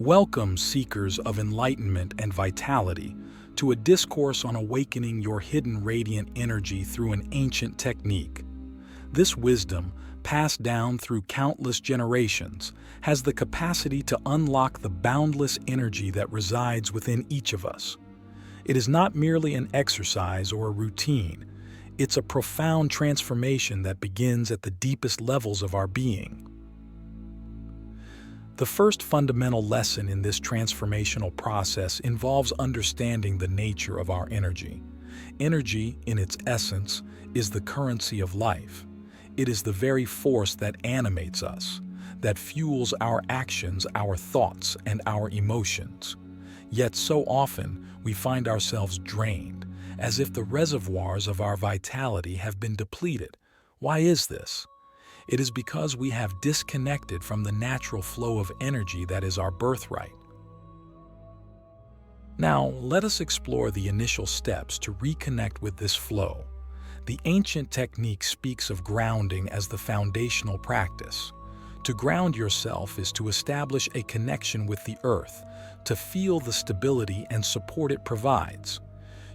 Welcome, seekers of enlightenment and vitality, to a discourse on awakening your hidden radiant energy through an ancient technique. This wisdom, passed down through countless generations, has the capacity to unlock the boundless energy that resides within each of us. It is not merely an exercise or a routine. It's a profound transformation that begins at the deepest levels of our being. The first fundamental lesson in this transformational process involves understanding the nature of our energy. Energy, in its essence, is the currency of life. It is the very force that animates us, that fuels our actions, our thoughts, and our emotions. Yet so often, we find ourselves drained, as if the reservoirs of our vitality have been depleted. Why is this? It is because we have disconnected from the natural flow of energy that is our birthright. Now, let us explore the initial steps to reconnect with this flow. The ancient technique speaks of grounding as the foundational practice. To ground yourself is to establish a connection with the earth, to feel the stability and support it provides.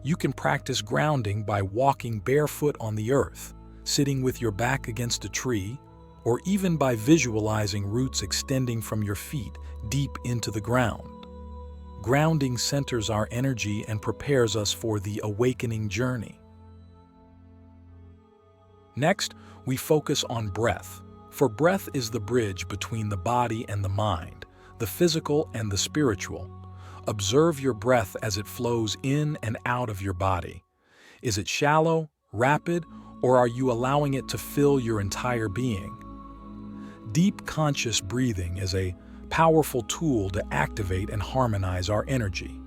You can practice grounding by walking barefoot on the earth, sitting with your back against a tree, or even by visualizing roots extending from your feet deep into the ground. Grounding centers our energy and prepares us for the awakening journey. Next, we focus on breath, for breath is the bridge between the body and the mind, the physical and the spiritual. Observe your breath as it flows in and out of your body. Is it shallow, rapid, or are you allowing it to fill your entire being? Deep conscious breathing is a powerful tool to activate and harmonize our energy.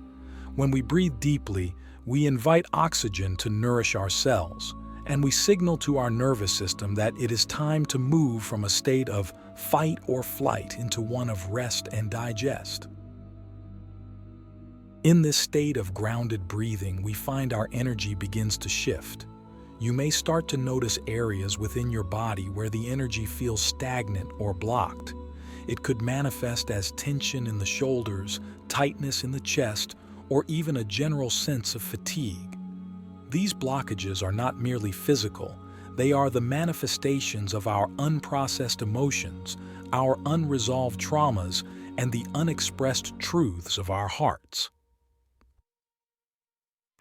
When we breathe deeply, we invite oxygen to nourish our cells, and we signal to our nervous system that it is time to move from a state of fight or flight into one of rest and digest. In this state of grounded breathing, we find our energy begins to shift. You may start to notice areas within your body where the energy feels stagnant or blocked. It could manifest as tension in the shoulders, tightness in the chest, or even a general sense of fatigue. These blockages are not merely physical, they are the manifestations of our unprocessed emotions, our unresolved traumas, and the unexpressed truths of our hearts.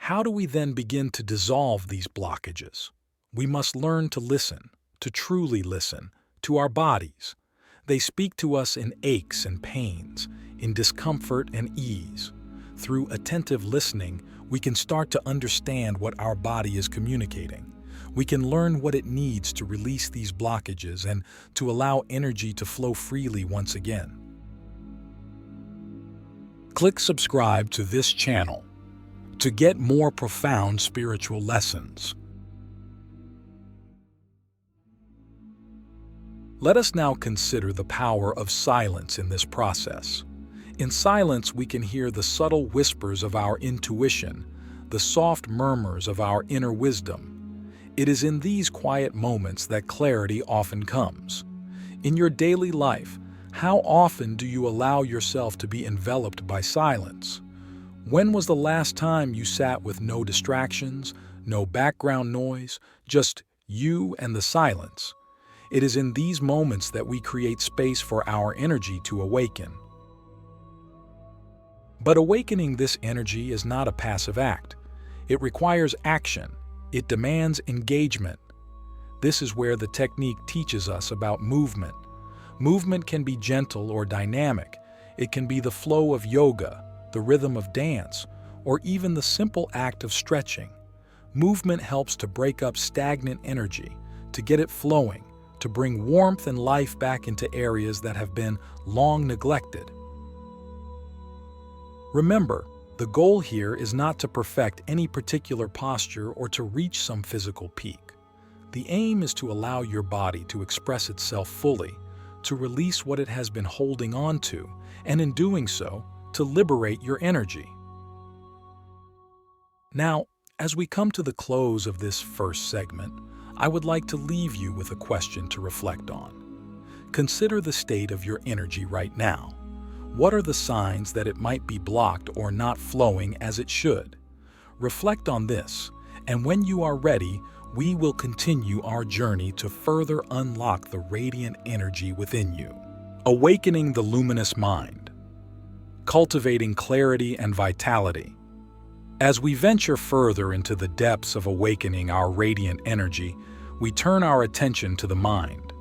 How do we then begin to dissolve these blockages? We must learn to listen, to truly listen, to our bodies. They speak to us in aches and pains, in discomfort and ease. Through attentive listening, we can start to understand what our body is communicating. We can learn what it needs to release these blockages and to allow energy to flow freely once again. Click subscribe to this channel to get more profound spiritual lessons. Let us now consider the power of silence in this process. In silence, we can hear the subtle whispers of our intuition, the soft murmurs of our inner wisdom. It is in these quiet moments that clarity often comes. In your daily life, how often do you allow yourself to be enveloped by silence? When was the last time you sat with no distractions, no background noise, just you and the silence? It is in these moments that we create space for our energy to awaken. But awakening this energy is not a passive act. It requires action. It demands engagement. This is where the technique teaches us about movement. Movement can be gentle or dynamic. It can be the flow of yoga, the rhythm of dance, or even the simple act of stretching. Movement helps to break up stagnant energy, to get it flowing, to bring warmth and life back into areas that have been long neglected. Remember, the goal here is not to perfect any particular posture or to reach some physical peak. The aim is to allow your body to express itself fully, to release what it has been holding on to, and in doing so, to liberate your energy. Now, as we come to the close of this first segment, I would like to leave you with a question to reflect on. Consider the state of your energy right now. What are the signs that it might be blocked or not flowing as it should? Reflect on this, and when you are ready, we will continue our journey to further unlock the radiant energy within you. Awakening the luminous mind. Cultivating clarity and vitality. As we venture further into the depths of awakening our radiant energy, we turn our attention to the mind.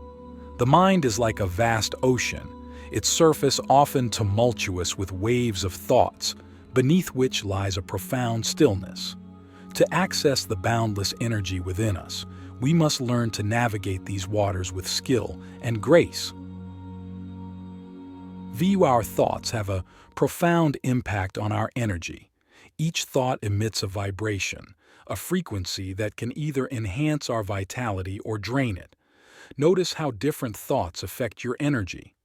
The mind is like a vast ocean, its surface often tumultuous with waves of thoughts, beneath which lies a profound stillness. To access the boundless energy within us, we must learn to navigate these waters with skill and grace. Our thoughts have a profound impact on our energy. Each thought emits a vibration, a frequency that can either enhance our vitality or drain it. Notice how different thoughts affect your energy.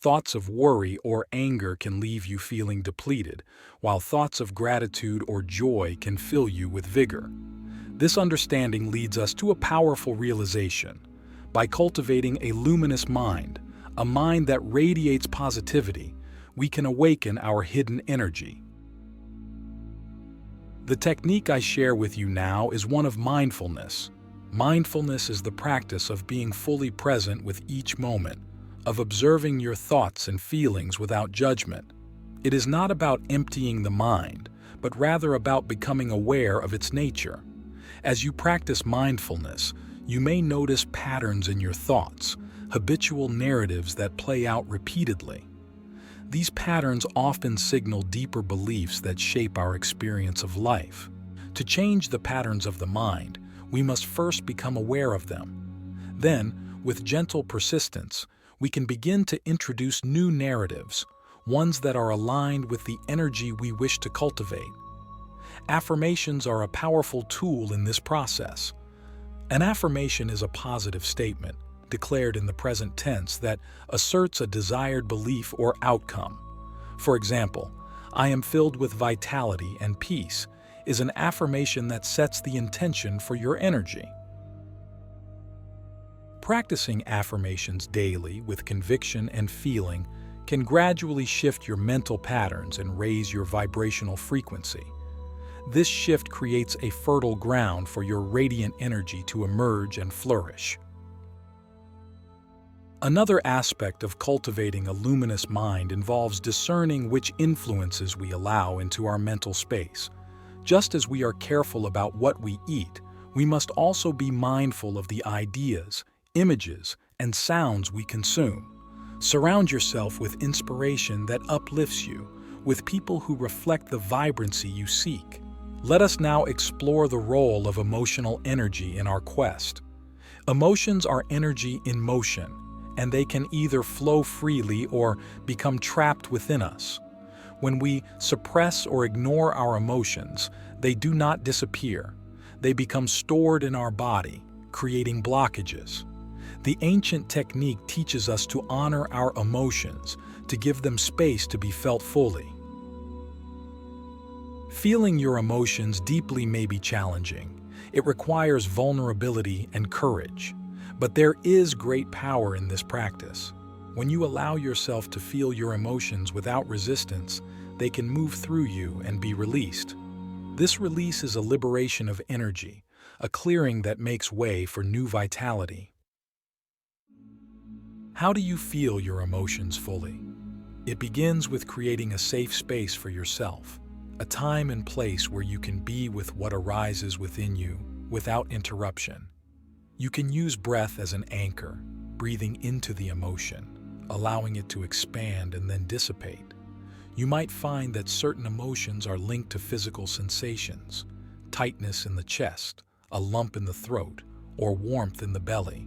Thoughts of worry or anger can leave you feeling depleted, while thoughts of gratitude or joy can fill you with vigor. This understanding leads us to a powerful realization. By cultivating a luminous mind, a mind that radiates positivity, we can awaken our hidden energy. The technique I share with you now is one of mindfulness. Mindfulness is the practice of being fully present with each moment, of observing your thoughts and feelings without judgment. It is not about emptying the mind, but rather about becoming aware of its nature. As you practice mindfulness, you may notice patterns in your thoughts, habitual narratives that play out repeatedly. These patterns often signal deeper beliefs that shape our experience of life. To change the patterns of the mind, we must first become aware of them. Then, with gentle persistence, we can begin to introduce new narratives, ones that are aligned with the energy we wish to cultivate. Affirmations are a powerful tool in this process. An affirmation is a positive statement, declared in the present tense, that asserts a desired belief or outcome. For example, "I am filled with vitality and peace" is an affirmation that sets the intention for your energy. Practicing affirmations daily with conviction and feeling can gradually shift your mental patterns and raise your vibrational frequency. This shift creates a fertile ground for your radiant energy to emerge and flourish. Another aspect of cultivating a luminous mind involves discerning which influences we allow into our mental space. Just as we are careful about what we eat, we must also be mindful of the ideas, images, and sounds we consume. Surround yourself with inspiration that uplifts you, with people who reflect the vibrancy you seek. Let us now explore the role of emotional energy in our quest. Emotions are energy in motion, and they can either flow freely or become trapped within us. When we suppress or ignore our emotions, they do not disappear. They become stored in our body, creating blockages. The ancient technique teaches us to honor our emotions, to give them space to be felt fully. Feeling your emotions deeply may be challenging. It requires vulnerability and courage. But there is great power in this practice. When you allow yourself to feel your emotions without resistance, they can move through you and be released. This release is a liberation of energy, a clearing that makes way for new vitality. How do you feel your emotions fully? It begins with creating a safe space for yourself, a time and place where you can be with what arises within you without interruption. You can use breath as an anchor, breathing into the emotion, allowing it to expand and then dissipate. You might find that certain emotions are linked to physical sensations, tightness in the chest, a lump in the throat, or warmth in the belly.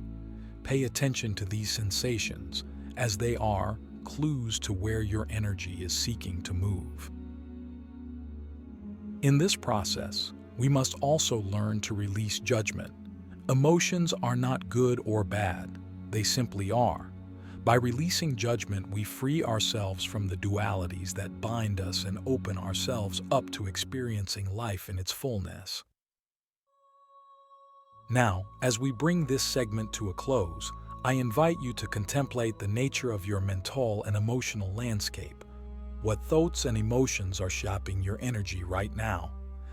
Pay attention to these sensations, as they are clues to where your energy is seeking to move. In this process, we must also learn to release judgment. Emotions are not good or bad, they simply are. By releasing judgment, we free ourselves from the dualities that bind us and open ourselves up to experiencing life in its fullness. Now, as we bring this segment to a close, I invite you to contemplate the nature of your mental and emotional landscape. What thoughts and emotions are shaping your energy right now?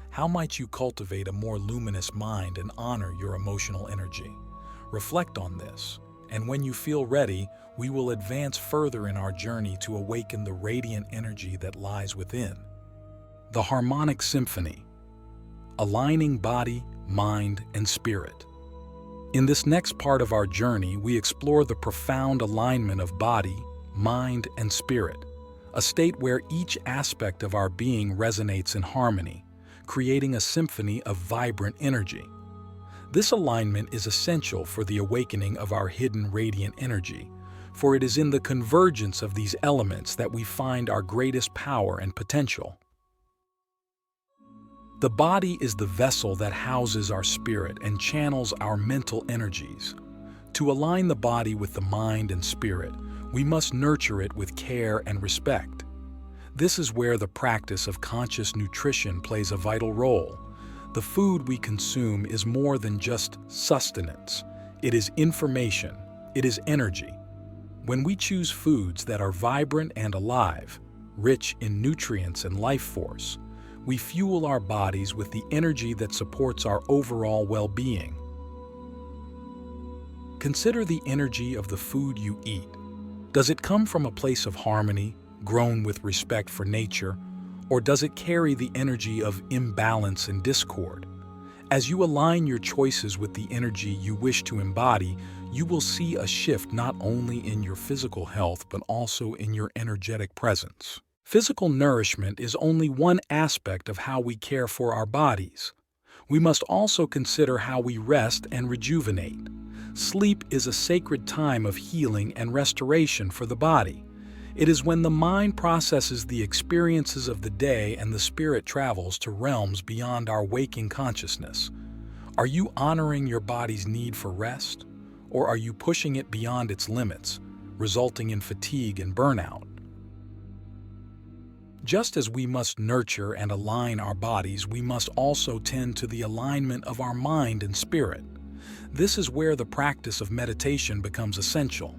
How might you cultivate a more luminous mind and honor your emotional energy? Reflect on this, and when you feel ready, we will advance further in our journey to awaken the radiant energy that lies within. The harmonic symphony, aligning body, mind, and spirit. In this next part of our journey, we explore the profound alignment of body, mind, and spirit, a state where each aspect of our being resonates in harmony, creating a symphony of vibrant energy. This alignment is essential for the awakening of our hidden radiant energy, for it is in the convergence of these elements that we find our greatest power and potential. The body is the vessel that houses our spirit and channels our mental energies. To align the body with the mind and spirit, we must nurture it with care and respect. This is where the practice of conscious nutrition plays a vital role. The food we consume is more than just sustenance. It is information. It is energy. When we choose foods that are vibrant and alive, rich in nutrients and life force, we fuel our bodies with the energy that supports our overall well-being. Consider the energy of the food you eat. Does it come from a place of harmony, grown with respect for nature, or does it carry the energy of imbalance and discord? As you align your choices with the energy you wish to embody, you will see a shift not only in your physical health but also in your energetic presence. Physical nourishment is only one aspect of how we care for our bodies. We must also consider how we rest and rejuvenate. Sleep is a sacred time of healing and restoration for the body. It is when the mind processes the experiences of the day and the spirit travels to realms beyond our waking consciousness. Are you honoring your body's need for rest, or are you pushing it beyond its limits, resulting in fatigue and burnout? Just as we must nurture and align our bodies, we must also tend to the alignment of our mind and spirit. This is where the practice of meditation becomes essential.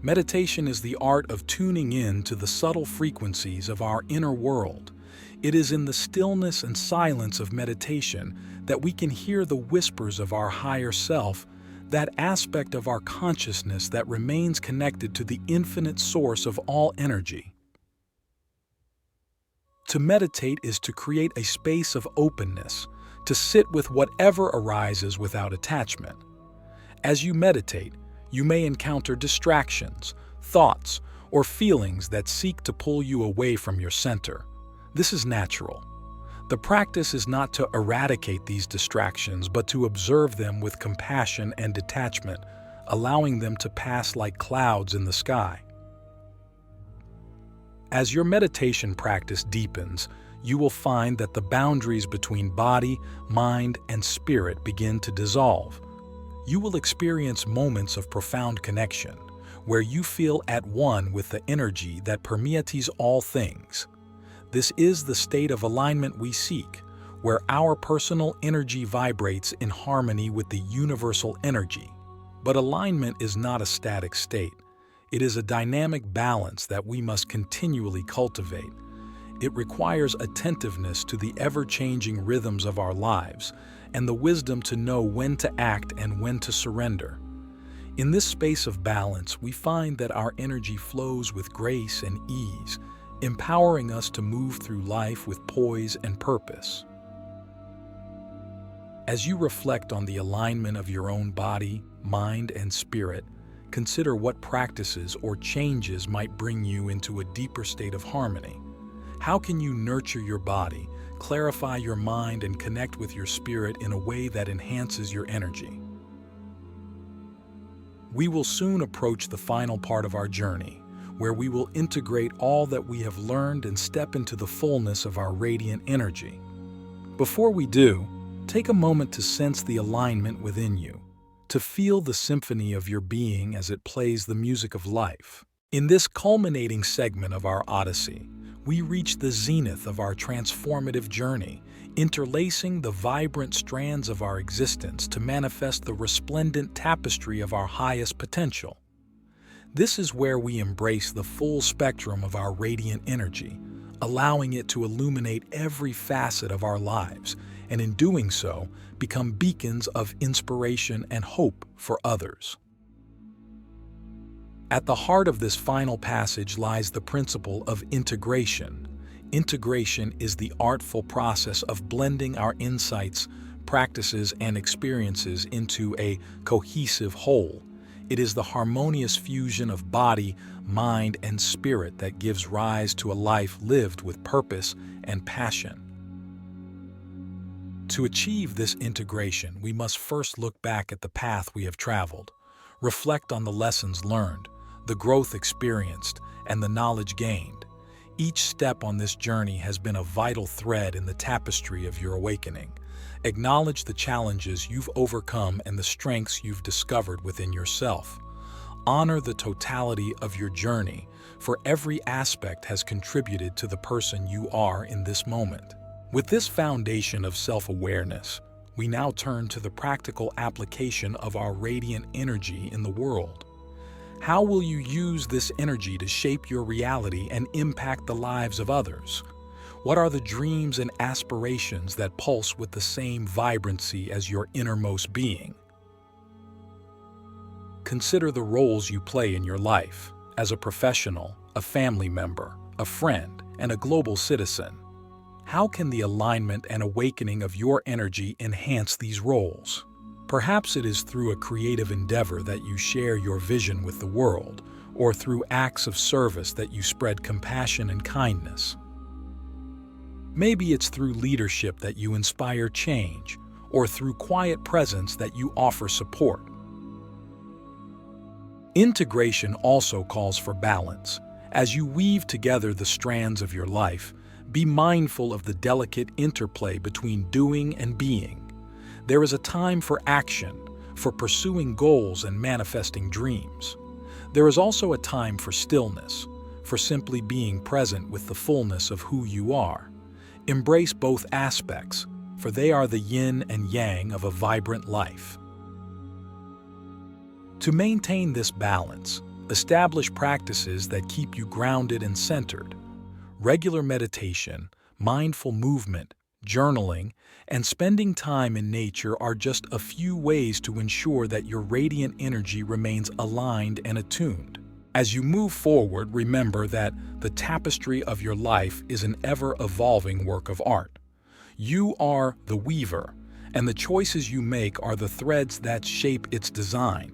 Meditation is the art of tuning in to the subtle frequencies of our inner world. It is in the stillness and silence of meditation that we can hear the whispers of our higher self, that aspect of our consciousness that remains connected to the infinite source of all energy. To meditate is to create a space of openness, to sit with whatever arises without attachment. As you meditate, you may encounter distractions, thoughts, or feelings that seek to pull you away from your center. This is natural. The practice is not to eradicate these distractions, but to observe them with compassion and detachment, allowing them to pass like clouds in the sky. As your meditation practice deepens, you will find that the boundaries between body, mind, and spirit begin to dissolve. You will experience moments of profound connection, where you feel at one with the energy that permeates all things. This is the state of alignment we seek, where our personal energy vibrates in harmony with the universal energy. But alignment is not a static state. It is a dynamic balance that we must continually cultivate. It requires attentiveness to the ever-changing rhythms of our lives and the wisdom to know when to act and when to surrender. In this space of balance, we find that our energy flows with grace and ease, empowering us to move through life with poise and purpose. As you reflect on the alignment of your own body, mind, and spirit, consider what practices or changes might bring you into a deeper state of harmony. How can you nurture your body, clarify your mind, and connect with your spirit in a way that enhances your energy? We will soon approach the final part of our journey, where we will integrate all that we have learned and step into the fullness of our radiant energy. Before we do, take a moment to sense the alignment within you, to feel the symphony of your being as it plays the music of life. In this culminating segment of our odyssey, we reach the zenith of our transformative journey, interlacing the vibrant strands of our existence to manifest the resplendent tapestry of our highest potential. This is where we embrace the full spectrum of our radiant energy, allowing it to illuminate every facet of our lives, and in doing so, become beacons of inspiration and hope for others. At the heart of this final passage lies the principle of integration. Integration is the artful process of blending our insights, practices, and experiences into a cohesive whole. It is the harmonious fusion of body, mind, and spirit that gives rise to a life lived with purpose and passion. To achieve this integration, we must first look back at the path we have traveled, reflect on the lessons learned, the growth experienced, and the knowledge gained. Each step on this journey has been a vital thread in the tapestry of your awakening. Acknowledge the challenges you've overcome and the strengths you've discovered within yourself. Honor the totality of your journey, for every aspect has contributed to the person you are in this moment. With this foundation of self-awareness, we now turn to the practical application of our radiant energy in the world. How will you use this energy to shape your reality and impact the lives of others? What are the dreams and aspirations that pulse with the same vibrancy as your innermost being? Consider the roles you play in your life as a professional, a family member, a friend, and a global citizen. How can the alignment and awakening of your energy enhance these roles? Perhaps it is through a creative endeavor that you share your vision with the world, or through acts of service that you spread compassion and kindness. Maybe it's through leadership that you inspire change, or through quiet presence that you offer support. Integration also calls for balance. As you weave together the strands of your life, be mindful of the delicate interplay between doing and being. There is a time for action, for pursuing goals and manifesting dreams. There is also a time for stillness, for simply being present with the fullness of who you are. Embrace both aspects, for they are the yin and yang of a vibrant life. To maintain this balance, establish practices that keep you grounded and centered. Regular meditation, mindful movement, journaling, and spending time in nature are just a few ways to ensure that your radiant energy remains aligned and attuned. As you move forward, remember that the tapestry of your life is an ever-evolving work of art. You are the weaver, and the choices you make are the threads that shape its design.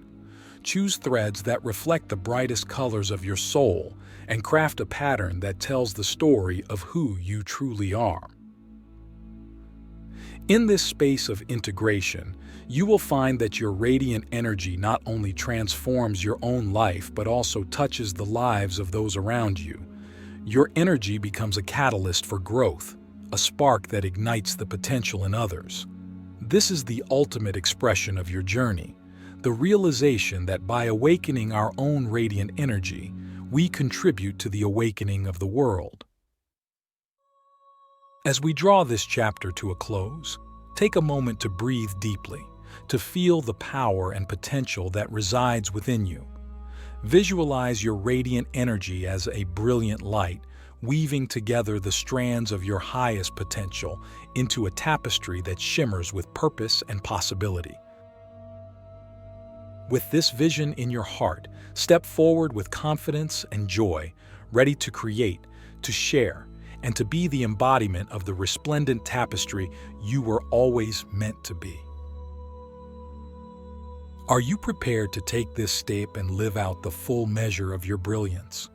Choose threads that reflect the brightest colors of your soul and craft a pattern that tells the story of who you truly are. In this space of integration, you will find that your radiant energy not only transforms your own life but also touches the lives of those around you. Your energy becomes a catalyst for growth, a spark that ignites the potential in others. This is the ultimate expression of your journey, the realization that by awakening our own radiant energy, we contribute to the awakening of the world. As we draw this chapter to a close, take a moment to breathe deeply, to feel the power and potential that resides within you. Visualize your radiant energy as a brilliant light, weaving together the strands of your highest potential into a tapestry that shimmers with purpose and possibility. With this vision in your heart, step forward with confidence and joy, ready to create, to share, and to be the embodiment of the resplendent tapestry you were always meant to be. Are you prepared to take this step and live out the full measure of your brilliance?